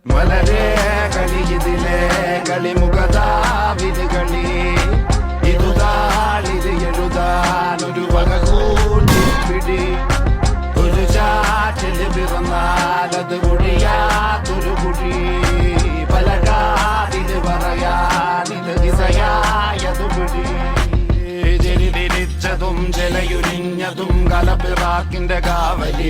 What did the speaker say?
ಮಲರೇ ಗಳಿಯಿದಿಲೆ കളിമുഖതാവിത് കളി ഇതുതാളിത് എഴുതാനൊരു വക കൂട്ടിപ്പിടി ഒരു ചാറ്റില് പിറന്നാലത് ഒഴിയാത്തൊരു കുഴി പല കാതില് പറയാനിത് ദിശയായത് പിടി തിരിച്ചതും ജലയുരിഞ്ഞതും കലപ്പിറാക്കിന്റെ കാവലി